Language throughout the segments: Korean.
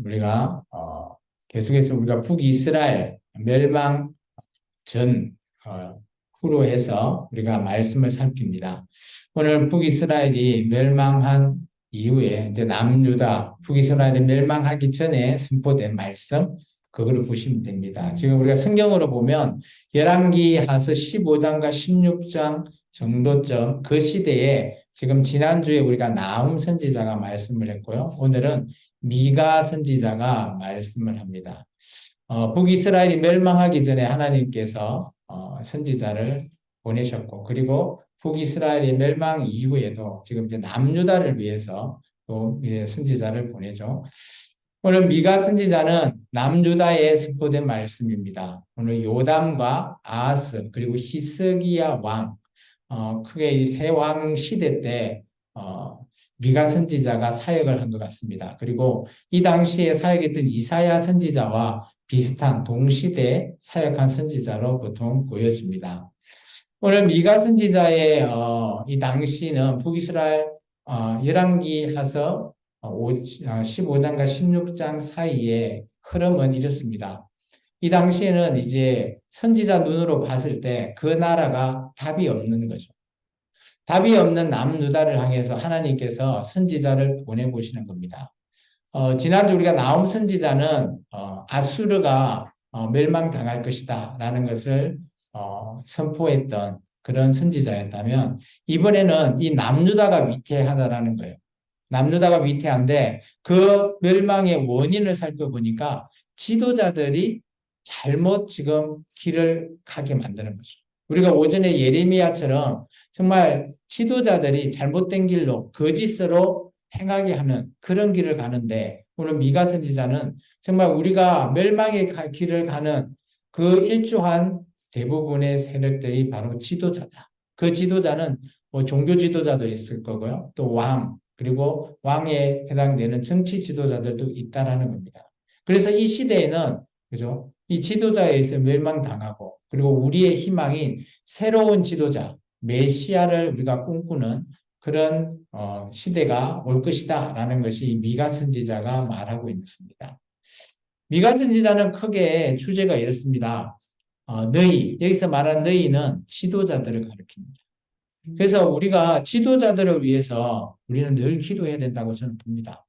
우리가 계속해서 우리가 북이스라엘 멸망 전 후로 해서 우리가 말씀을 살핍니다. 오늘 북이스라엘이 멸망한 이후에 이제 남유다 북이스라엘이 멸망하기 전에 선포된 말씀 그거를 보시면 됩니다. 지금 우리가 성경으로 보면 열왕기하서 15장과 16장 정도점 그 시대에 지금 지난주에 우리가 나훔 선지자가 말씀을 했고요. 오늘은 미가 선지자가 말씀을 합니다. 북이스라엘이 멸망하기 전에 하나님께서 선지자를 보내셨고, 그리고 북이스라엘이 멸망 이후에도 지금 이제 남유다를 위해서 또 선지자를 보내죠. 오늘 미가 선지자는 남유다에 선포된 말씀입니다. 오늘 요담과 아하스 그리고 히스기야 왕, 크게 이 세 왕 시대 때 미가 선지자가 사역을 한 것 같습니다. 그리고 이 당시에 사역했던 이사야 선지자와 비슷한 동시대 사역한 선지자로 보통 보여집니다. 오늘 미가 선지자의 이 당시는 북이스라엘 열왕기하서 15장과 16장 사이에 흐름은 이렇습니다. 이 당시에는 이제 선지자 눈으로 봤을 때 그 나라가 답이 없는 거죠. 답이 없는 남유다를 향해서 하나님께서 선지자를 보내보시는 겁니다. 지난주 우리가 나훔 선지자는 아수르가 멸망당할 것이다 라는 것을 선포했던 그런 선지자였다면 이번에는 이 남유다가 위태하다라는 거예요. 남유다가 위태한데 그 멸망의 원인을 살펴보니까 지도자들이 잘못 지금 길을 가게 만드는 거죠. 우리가 오전에 예레미야처럼 정말 지도자들이 잘못된 길로 거짓으로 행하게 하는 그런 길을 가는데 오늘 미가 선지자는 정말 우리가 멸망의 길을 가는 그 일조한 대부분의 세력들이 바로 지도자다. 그 지도자는 뭐 종교 지도자도 있을 거고요. 또 왕, 그리고 왕에 해당되는 정치 지도자들도 있다라는 겁니다. 그래서 이 시대에는 그죠? 이 지도자에 의해서 멸망당하고 그리고 우리의 희망인 새로운 지도자, 메시아를 우리가 꿈꾸는 그런 시대가 올 것이다라는 것이 미가 선지자가 말하고 있습니다. 미가 선지자는 크게 주제가 이렇습니다. 너희, 여기서 말한 너희는 지도자들을 가리킵니다. 그래서 우리가 지도자들을 위해서 우리는 늘 기도해야 된다고 저는 봅니다.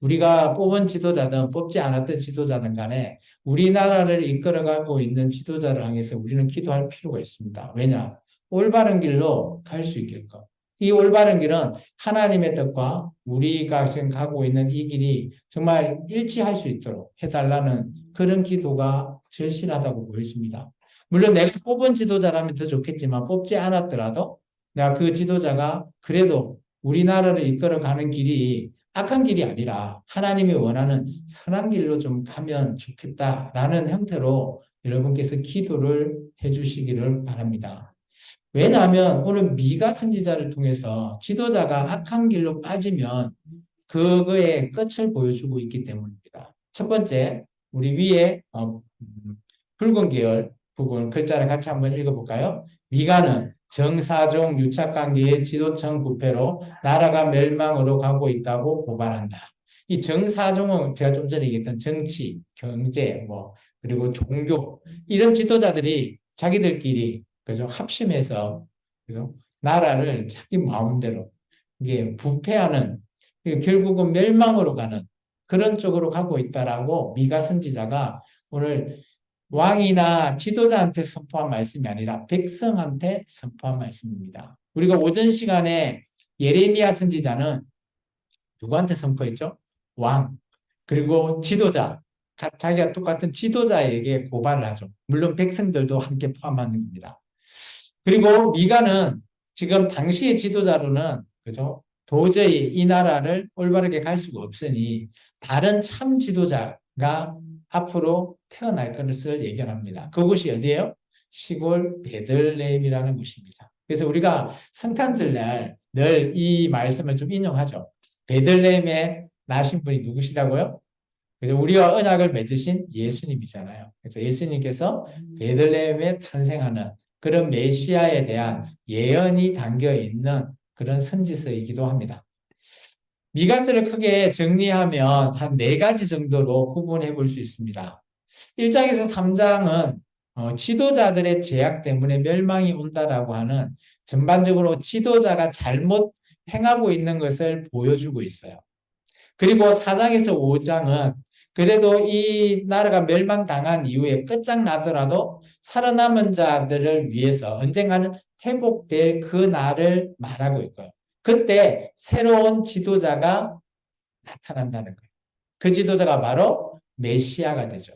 우리가 뽑은 지도자든 뽑지 않았던 지도자든 간에 우리나라를 이끌어가고 있는 지도자를 향해서 우리는 기도할 필요가 있습니다. 왜냐? 올바른 길로 갈 수 있게끔. 이 올바른 길은 하나님의 뜻과 우리가 지금 가고 있는 이 길이 정말 일치할 수 있도록 해달라는 그런 기도가 절실하다고 보여집니다. 물론 내가 뽑은 지도자라면 더 좋겠지만 뽑지 않았더라도 내가 그 지도자가 그래도 우리나라를 이끌어가는 길이 악한 길이 아니라 하나님이 원하는 선한 길로 좀 가면 좋겠다라는 형태로 여러분께서 기도를 해주시기를 바랍니다. 왜냐하면 오늘 미가 선지자를 통해서 지도자가 악한 길로 빠지면 그거의 끝을 보여주고 있기 때문입니다. 첫 번째, 우리 위에 붉은 계열 부분 글자를 같이 한번 읽어볼까요? 미가는 정사종 유착관계의 지도층 부패로 나라가 멸망으로 가고 있다고 고발한다. 이 정사종은 제가 좀 전에 얘기했던 정치, 경제, 그리고 종교 이런 지도자들이 자기들끼리 그죠 합심해서 그죠 나라를 자기 마음대로 이게 부패하는 결국은 멸망으로 가는 그런 쪽으로 가고 있다라고 미가 선지자가 오늘 왕이나 지도자한테 선포한 말씀이 아니라 백성한테 선포한 말씀입니다. 우리가 오전 시간에 예레미야 선지자는 누구한테 선포했죠? 왕, 그리고 지도자, 자기가 똑같은 지도자에게 고발을 하죠. 물론 백성들도 함께 포함하는 겁니다. 그리고 미가는 지금 당시의 지도자로는 그죠? 도저히 이 나라를 올바르게 갈 수가 없으니 다른 참 지도자가 앞으로 태어날 것을 예견합니다. 그곳이 어디예요? 시골 베들레헴이라는 곳입니다. 그래서 우리가 성탄절날 늘 이 말씀을 좀 인용하죠. 베들레헴에 나신 분이 누구시라고요? 그래서 우리와 언약을 맺으신 예수님이잖아요. 그래서 예수님께서 베들레헴에 탄생하는 그런 메시아에 대한 예언이 담겨 있는 그런 선지서이기도 합니다. 미가서를 크게 정리하면 한 네 가지 정도로 구분해 볼 수 있습니다. 1장에서 3장은 지도자들의 제약 때문에 멸망이 온다라고 하는 전반적으로 지도자가 잘못 행하고 있는 것을 보여주고 있어요. 그리고 4장에서 5장은 그래도 이 나라가 멸망당한 이후에 끝장나더라도 살아남은 자들을 위해서 언젠가는 회복될 그 날을 말하고 있고요. 그때 새로운 지도자가 나타난다는 거예요. 그 지도자가 바로 메시아가 되죠.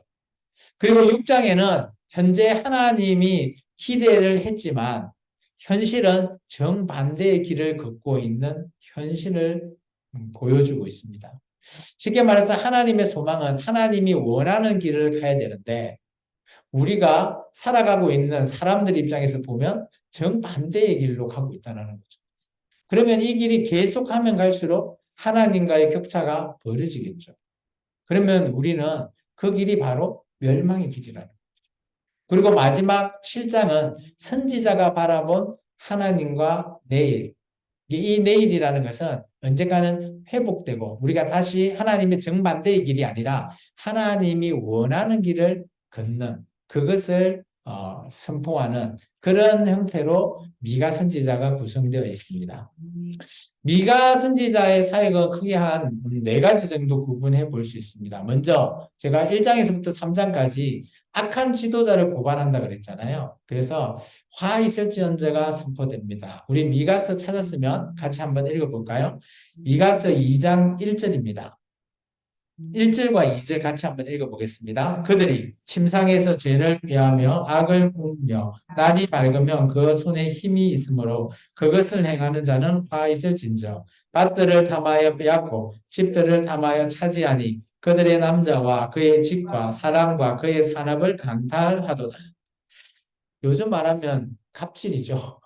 그리고 6장에는 현재 하나님이 기대를 했지만 현실은 정반대의 길을 걷고 있는 현실을 보여주고 있습니다. 쉽게 말해서 하나님의 소망은 하나님이 원하는 길을 가야 되는데 우리가 살아가고 있는 사람들 입장에서 보면 정반대의 길로 가고 있다는 거죠. 그러면 이 길이 계속하면 갈수록 하나님과의 격차가 벌어지겠죠. 그러면 우리는 그 길이 바로 멸망의 길이라는 거예요. 그리고 마지막 7장은 선지자가 바라본 하나님과 내일. 이 내일이라는 것은 언젠가는 회복되고 우리가 다시 하나님의 정반대의 길이 아니라 하나님이 원하는 길을 걷는 그것을 선포하는 그런 형태로 미가 선지자가 구성되어 있습니다. 미가 선지자의 사역은 크게 한 네 가지 정도 구분해 볼 수 있습니다. 먼저 제가 1장에서부터 3장까지 악한 지도자를 고발한다 그랬잖아요. 그래서 화 있을지언저가 선포됩니다. 우리 미가서 찾았으면 같이 한번 읽어볼까요? 미가서 2장 1절입니다. 1절과 2절 같이 한번 읽어보겠습니다. 그들이 침상에서 죄를 피하며 악을 꾸며 날이 밝으면 그 손에 힘이 있으므로 그것을 행하는 자는 화 있을진저 밭들을 탐하여 빼앗고 집들을 탐하여 차지하니 그들의 남자와 그의 집과 사람과 그의 산업을 강탈하도다. 요즘 말하면 갑질이죠.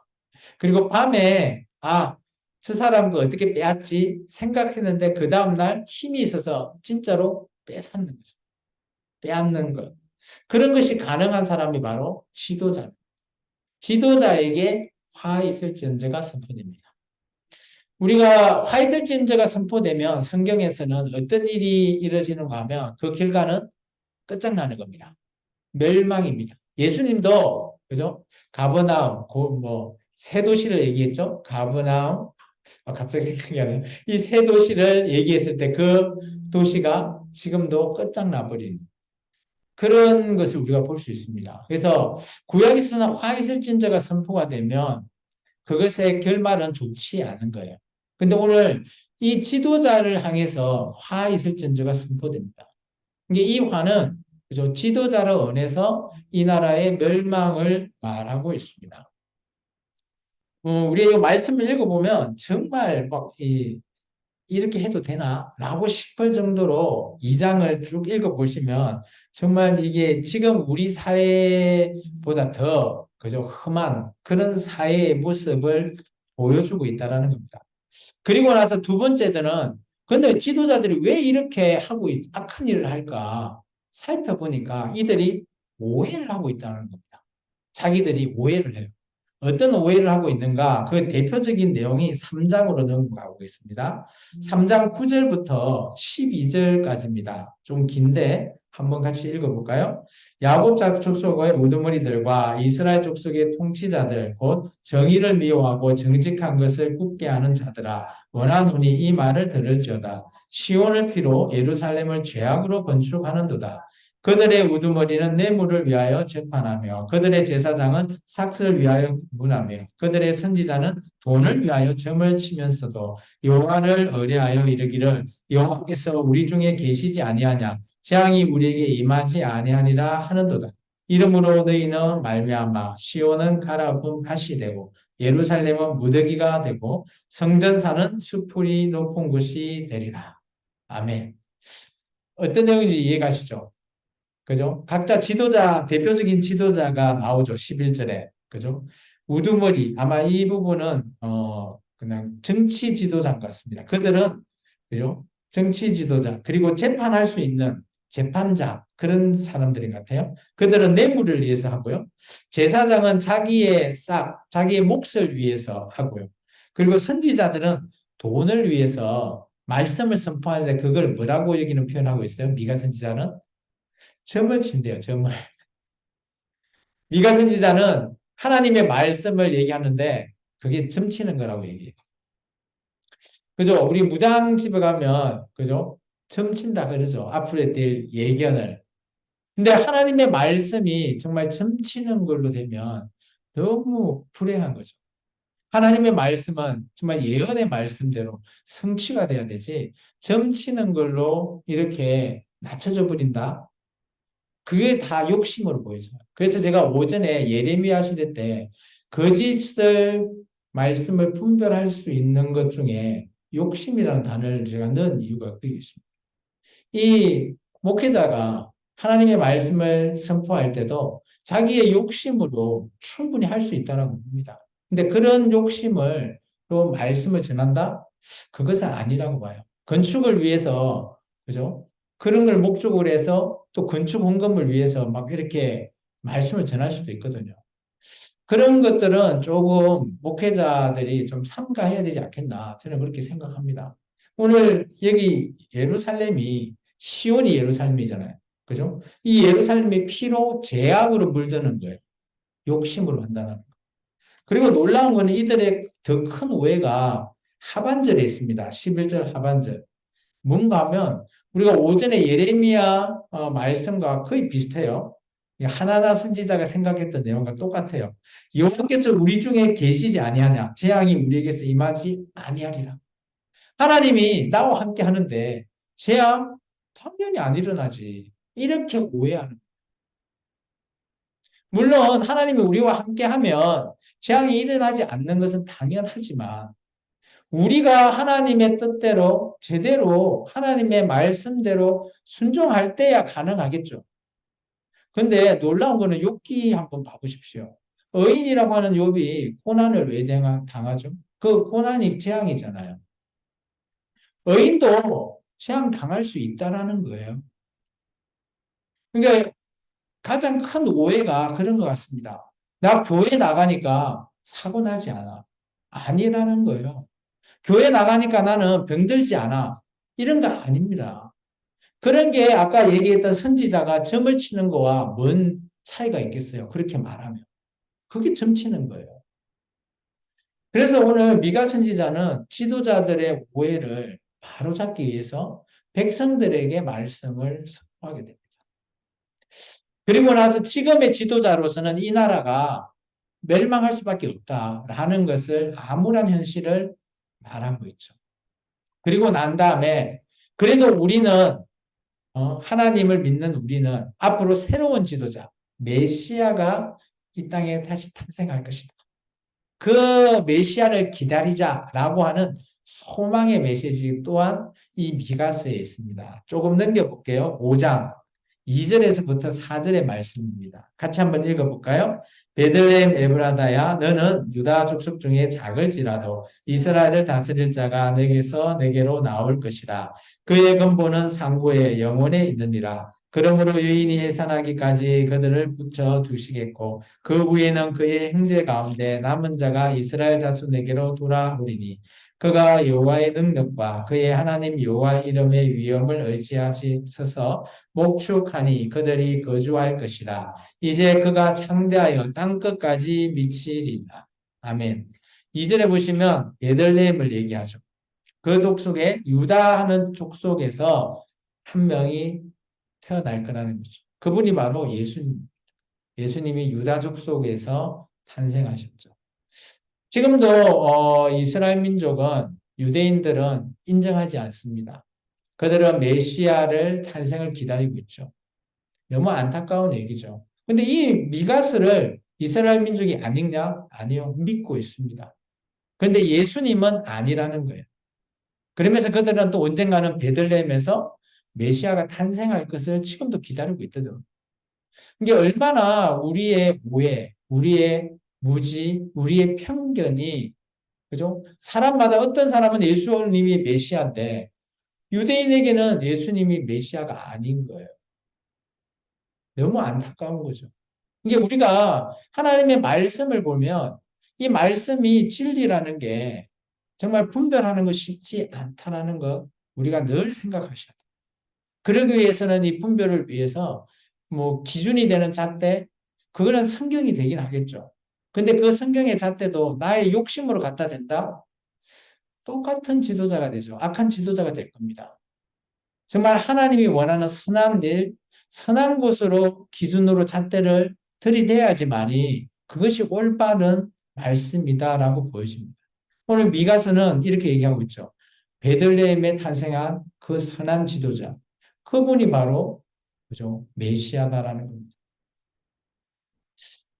그리고 밤에 저 사람 그 어떻게 빼앗지 생각했는데 그 다음날 힘이 있어서 진짜로 뺏었는 거죠. 빼앗는 것. 그런 것이 가능한 사람이 바로 지도자. 지도자에게 화 있을지언저가 선포됩니다. 우리가 화 있을지언저가 선포되면 성경에서는 어떤 일이 이루어지는가 하면 그 결과는 끝장나는 겁니다. 멸망입니다. 예수님도 그죠? 가버나움, 새 도시를 얘기했죠. 가버나움, 갑자기 생각이 안 나요. 이 새 도시를 얘기했을 때 그 도시가 지금도 끝장나버린 그런 것을 우리가 볼 수 있습니다. 그래서 구약에서는 화 있을진저가 선포가 되면 그것의 결말은 좋지 않은 거예요. 근데 오늘 이 지도자를 향해서 화 있을진저가 선포됩니다. 이게 이 화는 그죠? 지도자를 언해서 이 나라의 멸망을 말하고 있습니다. 우리가 이 말씀을 읽어보면 정말 이렇게 해도 되나? 라고 싶을 정도로 2장을 쭉 읽어보시면 정말 이게 지금 우리 사회보다 더 그죠? 험한 그런 사회의 모습을 보여주고 있다는 겁니다. 그리고 나서 두 번째는 근데 지도자들이 왜 이렇게 하고 악한 일을 할까? 살펴보니까 이들이 오해를 하고 있다는 겁니다. 자기들이 오해를 해요. 어떤 오해를 하고 있는가? 그 대표적인 내용이 3장으로 넘어가고 있습니다. 3장 9절부터 12절까지입니다. 좀 긴데 한번 같이 읽어볼까요? 야곱 족속의 우두머리들과 이스라엘 족속의 통치자들 곧 정의를 미워하고 정직한 것을 굽게 하는 자들아 원하노니 이 말을 들을지어다. 시온을 피로 예루살렘을 죄악으로 건축하는도다. 그들의 우두머리는 뇌물을 위하여 재판하며 그들의 제사장은 삭슬을 위하여 구분하며 그들의 선지자는 돈을 위하여 점을 치면서도 여호와를 의뢰하여 이르기를 여호와께서 우리 중에 계시지 아니하냐 재앙이 우리에게 임하지 아니하니라 하는도다. 이러므로 너희는 말미암아 시온은 가라앉은 밭이 되고 예루살렘은 무더기가 되고 성전사는 수풀이 높은 곳이 되리라. 아멘. 어떤 내용인지 이해가시죠? 그죠? 각자 지도자, 대표적인 지도자가 나오죠. 11절에. 그죠? 우두머리. 아마 이 부분은, 그냥 정치 지도자인 것 같습니다. 그들은, 그죠? 정치 지도자. 그리고 재판할 수 있는 재판자. 그런 사람들인 것 같아요. 그들은 뇌물을 위해서 하고요. 제사장은 자기의 몫을 위해서 하고요. 그리고 선지자들은 돈을 위해서 말씀을 선포하는데 그걸 뭐라고 여기는 표현하고 있어요? 미가 선지자는 점을 친대요. 점을. 미가 선지자는 하나님의 말씀을 얘기하는데 그게 점 치는 거라고 얘기해요. 그죠? 우리 무당 집에 가면 그죠? 점 친다 그러죠. 앞으로 될 예견을. 근데 하나님의 말씀이 정말 점 치는 걸로 되면 너무 불행한 거죠. 하나님의 말씀은 정말 예언의 말씀대로 성취가 돼야 되지, 점치는 걸로 이렇게 낮춰져 버린다? 그게 다 욕심으로 보여져요. 그래서 제가 오전에 예레미야 시대 때 거짓을 말씀을 분별할 수 있는 것 중에 욕심이라는 단어를 제가 넣은 이유가 그게 있습니다. 이 목회자가 하나님의 말씀을 선포할 때도 자기의 욕심으로 충분히 할 수 있다고 봅니다. 근데 그런 욕심을 또 말씀을 전한다? 그것은 아니라고 봐요. 건축을 위해서, 그죠? 그런 걸 목적으로 해서 또 건축 헌금을 위해서 막 이렇게 말씀을 전할 수도 있거든요. 그런 것들은 조금 목회자들이 좀 삼가해야 되지 않겠나. 저는 그렇게 생각합니다. 오늘 여기 예루살렘이 시온이 예루살렘이잖아요. 그죠? 이 예루살렘이 피로 죄악으로 물드는 거예요. 욕심으로 한다는 거. 그리고 놀라운 거는 이들의 더 큰 오해가 하반절에 있습니다. 11절 하반절. 뭔가 하면 우리가 오전에 예레미야 말씀과 거의 비슷해요. 하나나 선지자가 생각했던 내용과 똑같아요. 여호와께서 우리 중에 계시지 아니하냐? 재앙이 우리에게서 임하지 아니하리라. 하나님이 나와 함께 하는데 재앙 당연히 안 일어나지. 이렇게 오해하는. 물론 하나님이 우리와 함께 하면 재앙이 일어나지 않는 것은 당연하지만 우리가 하나님의 뜻대로 제대로 하나님의 말씀대로 순종할 때야 가능하겠죠. 근데 놀라운 거는 욥기 한번 봐보십시오. 의인이라고 하는 욥이 고난을 왜 당하죠? 그 고난이 재앙이잖아요. 의인도 재앙 당할 수 있다라는 거예요. 그러니까 가장 큰 오해가 그런 것 같습니다. 나 교회 나가니까 사고 나지 않아. 아니라는 거예요. 교회 나가니까 나는 병들지 않아. 이런 거 아닙니다. 그런 게 아까 얘기했던 선지자가 점을 치는 거와 뭔 차이가 있겠어요? 그렇게 말하면. 그게 점 치는 거예요. 그래서 오늘 미가 선지자는 지도자들의 오해를 바로잡기 위해서 백성들에게 말씀을 선포하게 됩니다. 그리고 나서 지금의 지도자로서는 이 나라가 멸망할 수밖에 없다라는 것을 암울한 현실을 말하고 있죠. 그리고 난 다음에 그래도 우리는 하나님을 믿는 우리는 앞으로 새로운 지도자 메시아가 이 땅에 다시 탄생할 것이다. 그 메시아를 기다리자라고 하는 소망의 메시지 또한 이 미가서에 있습니다. 조금 넘겨볼게요. 5장 2절에서부터 4절의 말씀입니다. 같이 한번 읽어볼까요? 베들레헴 에브라다야 너는 유다 족속 중에 작을지라도 이스라엘을 다스릴 자가 내게서 내게로 나올 것이라. 그의 근본은 상고의 영혼에 있느니라. 그러므로 유인이 해산하기까지 그들을 붙여 두시겠고 그 후에는 그의 형제 가운데 남은 자가 이스라엘 자손에게로 돌아오리니 그가 여호와의 능력과 그의 하나님 여호와 이름의 위엄을 의지하셔서 목축하니 그들이 거주할 것이라. 이제 그가 창대하여 땅끝까지 미치리라. 아멘. 2절에 보시면 베들레헴을 얘기하죠. 그 족속에 유다 하는 족속에서 한 명이 태어날 거라는 거죠. 그분이 바로 예수님. 예수님이 유다 족속에서 탄생하셨죠. 지금도 이스라엘 민족은 유대인들은 인정하지 않습니다. 그들은 메시아를 탄생을 기다리고 있죠. 너무 안타까운 얘기죠. 근데 이 미가스를 이스라엘 민족이 안 읽냐? 아니요. 믿고 있습니다. 그런데 예수님은 아니라는 거예요. 그러면서 그들은 또 언젠가는 베들레헴에서 메시아가 탄생할 것을 지금도 기다리고 있거든. 이게 얼마나 우리의 오해, 우리의 무지, 우리의 편견이, 그죠? 사람마다 어떤 사람은 예수님이 메시아인데 유대인에게는 예수님이 메시아가 아닌 거예요. 너무 안타까운 거죠. 이게 우리가 하나님의 말씀을 보면 이 말씀이 진리라는 게 정말 분별하는 거 쉽지 않다라는 것, 우리가 늘 생각하셔야 돼요. 그러기 위해서는 이 분별을 위해서 뭐 기준이 되는 잣대, 그거는 성경이 되긴 하겠죠. 근데 그 성경의 잣대도 나의 욕심으로 갖다 댄다? 똑같은 지도자가 되죠. 악한 지도자가 될 겁니다. 정말 하나님이 원하는 선한 일, 선한 곳으로 기준으로 잣대를 들이대야지만이 그것이 올바른 말씀이다라고 보여집니다. 오늘 미가서는 이렇게 얘기하고 있죠. 베들레헴에 탄생한 그 선한 지도자, 그분이 바로 그죠? 메시아다라는 겁니다.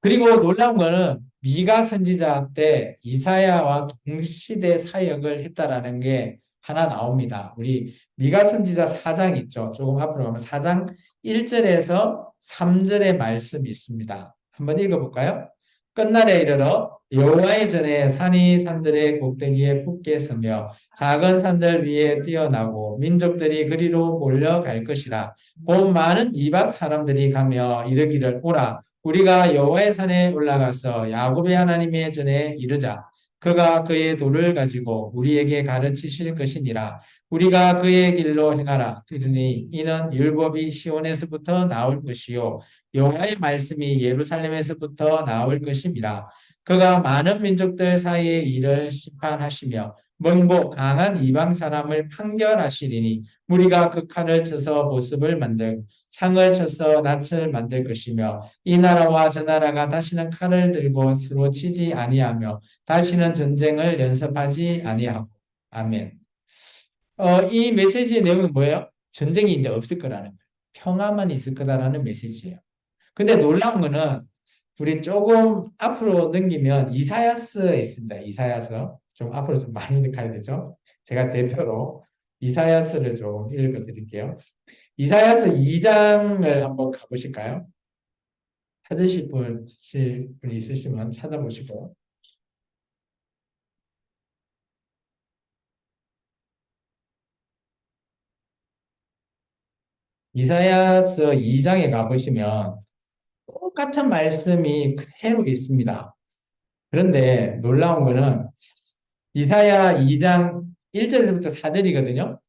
그리고 놀라운 거는 미가 선지자 때 이사야와 동시대 사역을 했다라는 게 하나 나옵니다. 우리 미가 선지자 4장 있죠. 조금 앞으로 가면 4장 1절에서 3절의 말씀이 있습니다. 한번 읽어볼까요? 끝날에 이르러 여호와의 전에 산이 산들의 꼭대기에 굳게 서며 작은 산들 위에 뛰어나고 민족들이 그리로 몰려갈 것이라. 곧 많은 이방 사람들이 가며 이르기를 오라 우리가 여호와의 산에 올라가서 야곱의 하나님의 전에 이르자. 그가 그의 도를 가지고 우리에게 가르치실 것이니라. 우리가 그의 길로 행하라. 그러니 이는 율법이 시온에서부터 나올 것이요 여호와의 말씀이 예루살렘에서부터 나올 것임이라. 그가 많은 민족들 사이의 일을 심판하시며猛고 강한 이방 사람을 판결하시리니 우리가 그 칼을 쳐서 보습을 만들고 창을 쳐서 낯을 만들 것이며 이 나라와 저 나라가 다시는 칼을 들고 서로 치지 아니하며 다시는 전쟁을 연습하지 아니하고. 아멘. 이 메시지의 내용은 뭐예요? 전쟁이 이제 없을 거라는 거예요. 평화만 있을 거다라는 메시지예요. 근데 놀라운 거는 우리 조금 앞으로 넘기면 이사야서에 있습니다. 이사야서. 좀 앞으로 좀 많이 가야 되죠. 제가 대표로 이사야서를 좀 읽어드릴게요. 이사야서 2장을 한번 가보실까요? 찾으실 분이 있으시면 찾아보시고. 이사야서 2장에 가보시면 똑같은 말씀이 그대로 있습니다. 그런데 놀라운 거는 이사야 2장 1절에서부터 4절이거든요.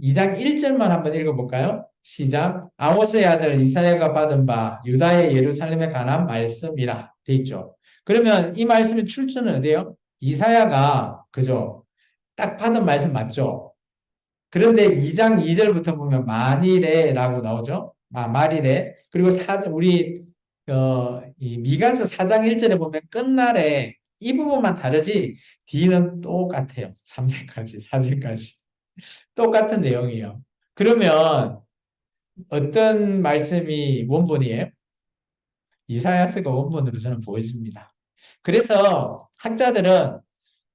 2장 1절만 한번 읽어볼까요? 시작. 아모스의 아들 이사야가 받은 바 유다의 예루살렘에 관한 말씀이라 돼 있죠. 그러면 이 말씀의 출처는 어디예요? 이사야가 그죠? 딱 받은 말씀 맞죠? 그런데 2장 2절부터 보면 만일에라고 나오죠. 말이래. 그리고 우리 이 미가서 4장 1절에 보면 끝날에 이 부분만 다르지 뒤는 똑같아요. 3절까지, 4절까지. 똑같은 내용이에요. 그러면 어떤 말씀이 원본이에요? 이사야서가 원본으로 저는 보여집니다. 그래서 학자들은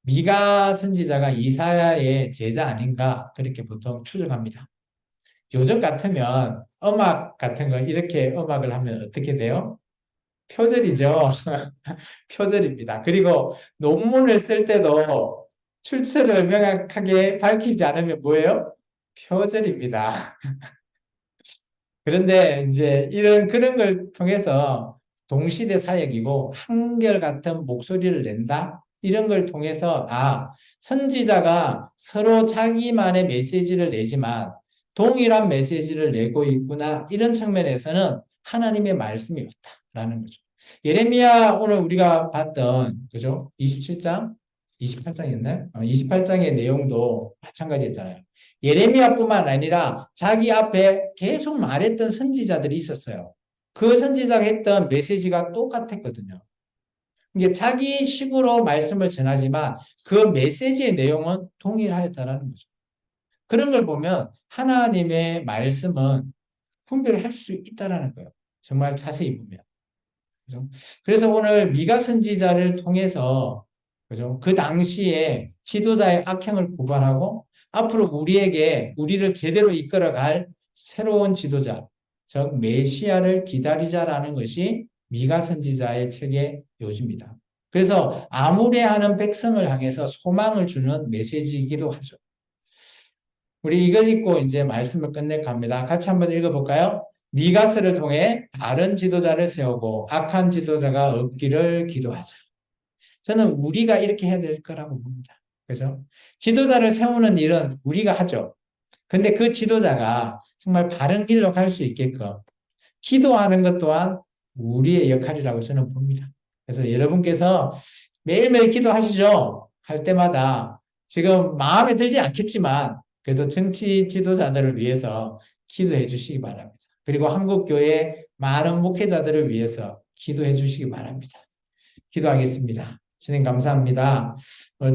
미가 선지자가 이사야의 제자 아닌가 그렇게 보통 추정합니다. 요즘 같으면 음악 같은 거 이렇게 음악을 하면 어떻게 돼요? 표절이죠. 표절입니다. 그리고 논문을 쓸 때도 출처를 명확하게 밝히지 않으면 뭐예요? 표절입니다. 그런데 이제 그런 걸 통해서 동시대 사역이고 한결같은 목소리를 낸다? 이런 걸 통해서 선지자가 서로 자기만의 메시지를 내지만 동일한 메시지를 내고 있구나. 이런 측면에서는 하나님의 말씀이 왔다라는 거죠. 예레미야 오늘 우리가 봤던 그죠? 27장, 28장이었나요? 28장의 내용도 마찬가지였잖아요. 예레미야뿐만 아니라 자기 앞에 계속 말했던 선지자들이 있었어요. 그 선지자가 했던 메시지가 똑같았거든요. 이게 자기 식으로 말씀을 전하지만 그 메시지의 내용은 동일하였다는 거죠. 그런 걸 보면 하나님의 말씀은 분별할 수 있다는 거예요. 정말 자세히 보면. 그죠? 그래서 오늘 미가 선지자를 통해서 그죠? 그 당시에 지도자의 악행을 고발하고 앞으로 우리를 제대로 이끌어갈 새로운 지도자, 즉 메시아를 기다리자라는 것이 미가 선지자의 책의 요지입니다. 그래서 아무래하는 백성을 향해서 소망을 주는 메시지이기도 하죠. 우리 이걸 읽고 이제 말씀을 끝내갑니다. 같이 한번 읽어볼까요? 미가서를 통해 다른 지도자를 세우고 악한 지도자가 없기를 기도하자. 저는 우리가 이렇게 해야 될 거라고 봅니다. 그래서 지도자를 세우는 일은 우리가 하죠. 근데 그 지도자가 정말 바른 길로 갈 수 있게끔 기도하는 것 또한 우리의 역할이라고 저는 봅니다. 그래서 여러분께서 매일매일 기도하시죠. 할 때마다 지금 마음에 들지 않겠지만 그래도 정치 지도자들을 위해서 기도해 주시기 바랍니다. 그리고 한국교회 많은 목회자들을 위해서 기도해 주시기 바랍니다. 기도하겠습니다. 주님 감사합니다.